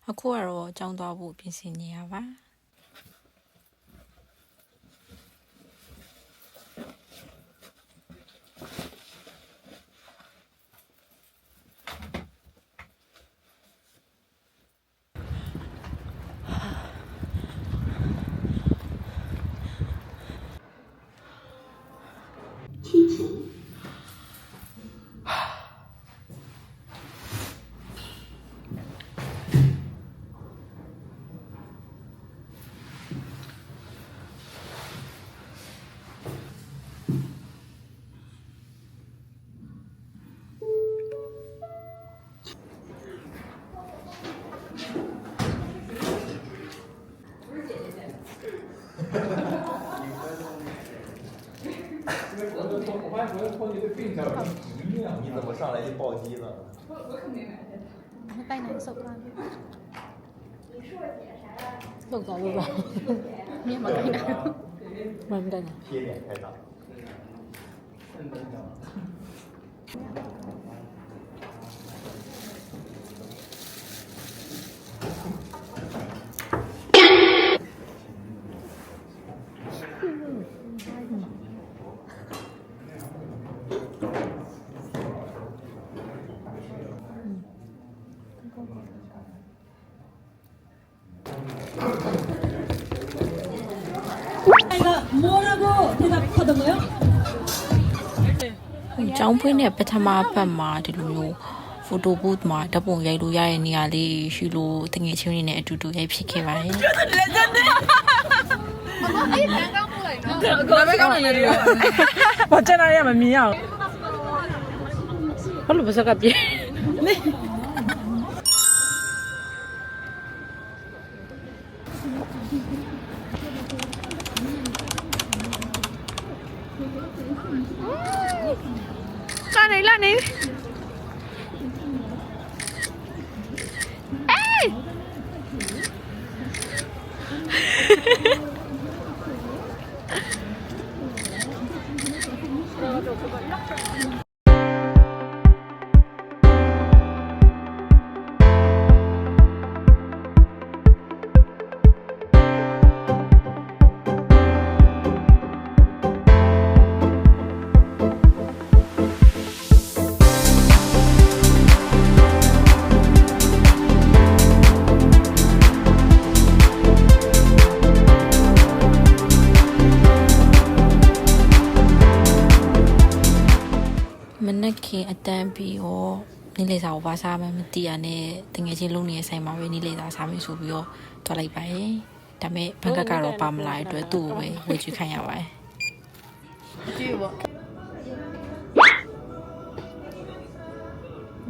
အခုကတော့ကြောင်းသွားဖို့ပြင်ဆင်နေရပါ你怎么上来就暴击呢？带奶手干。手干不吧？面嘛带奶，面带奶。贴脸太大。뭐라고 대답하던가요? ကျောင်းဖွင့်တဲ့ပထမပတ်မှာဒီလိုမျိုးဖိုတိုဘုတ်မှာဓာတ်ပုံရိုက်လို့ရတဲ့နေရာလေးရှိလို့တငယ်ချင်းတွေနဲ့အတူတူရိုက်ဖြစ်ခဲ့ပါတယ်။ဒါပဲကောင်းနေတယ်။ဘာကျန်တာရမမြင်အောင်။ဘာလို့ပါစကပြေလာနေမနက်ခင်အတန်းပြီးတော့နေ့လေစာကိုဘာစားမှမသိရနဲ့တငယ်ချင်းလုံးနေတဲ့ဆိုင်မှာပဲနေ့လေစာစားမယ်ဆိုပြီးတော့ထွက်လိုက်ပါရဲ့ဒါပေမဲ့ဘန်ကကတော့ပါမလာတဲ့အတွက်သူ့ကိုပဲဝေချခိုင်းရပါတယ်ကြည့်ပါ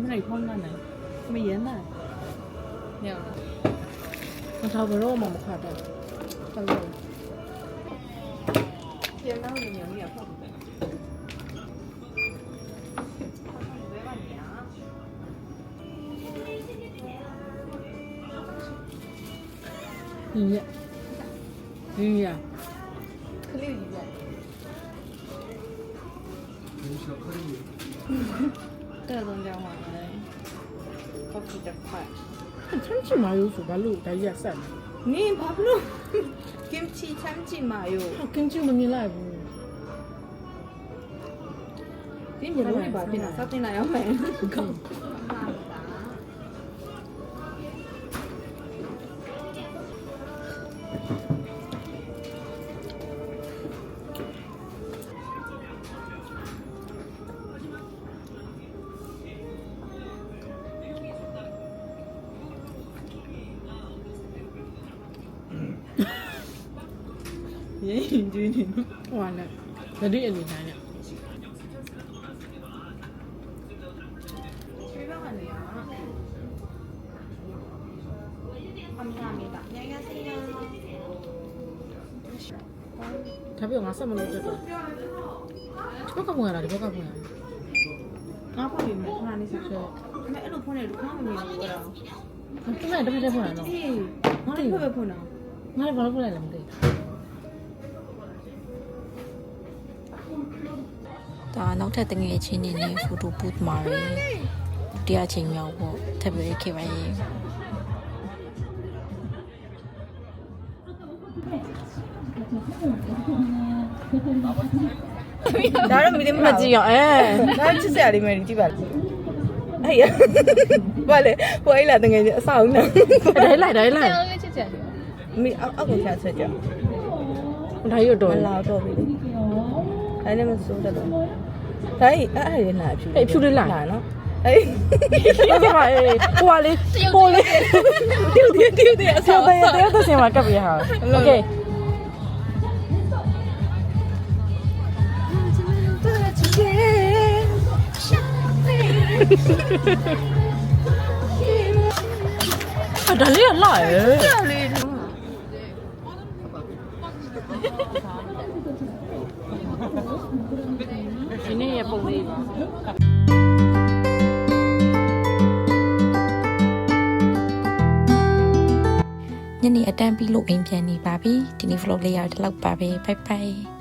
မနေ့ဖောင်းလာနေမရမ်းနိုင်ညောင်းမထားဘရောမှမခတ်တော့တော်တော်ပြန်တော့ညောင်းရဖောက်你呀，你呀，可怜你呀。这个东家话呢，커피 좀快。참치 마요 주발로 다 이해했어. 니 밥로 김치 참치 마요. 김치 못 밀라고. 김치 너무 밥이나 사진나요, 매. ရင်ကျွေးနေနော်ဟိုကလည်းဗတိအနေနဲ့ဒါပြောငါဆက်မလို့တက်တော့ဒီဘက်ကဝင်လာဒီဘက်ကဝင်လာငါဖောက်ပြီးမယ်ခဏလေးဆက်ဆက်အဲ့လိုဖုန်းနဲ့ခဏမမြင်ဘူးအဲ့ဒါသူကတပည့်တက်ဖွင့်လာနော်အေးငါလည်းဖုန်းပဲဖွင့်တာငါလည်းဘာလို့ဖွင့်လိုက်လဲမသိဒါနောက်ထပ်တငယ်ချင်းနေနဲ့ဖိုတိုဘုတ်မှာပဲတရားချင်းမြောက်ဖို့ထပ်ပြီးခဲ့ပါရဲ့ ဒါတော့မီလီမ မကြည့်ရောဒါချစ်စရာလေးမယ်ကြည့်ပါဟဲ့ဘာလဲဟိုအိလာတငယ်ချင်းအဆောက်နော် တိုင်းလိုက် မီအောက်ကိုချဆက်ကြ ဒါရွတ်တော့ မလာတော့ပြီလေဒါလည်းမစိုးတော့ဒါအဲ့ရလာဖြူ ဖြူလေးလာ နော်အေး ဟုတ်ပါအေးဟိုပါလေဟိုလေတူအဆောက် တရားသစင်မှာကပ်ပြရဟာโอเคဒါလေးကလာရဲ့ဒီနေ့ရပုံလေးပါညနေအတန်းပြီးလို့အိမ်ပြန်နေပါပြီဒီနေ့ vlog လေးရတော့ဒီလောက်ပါပဲ bye bye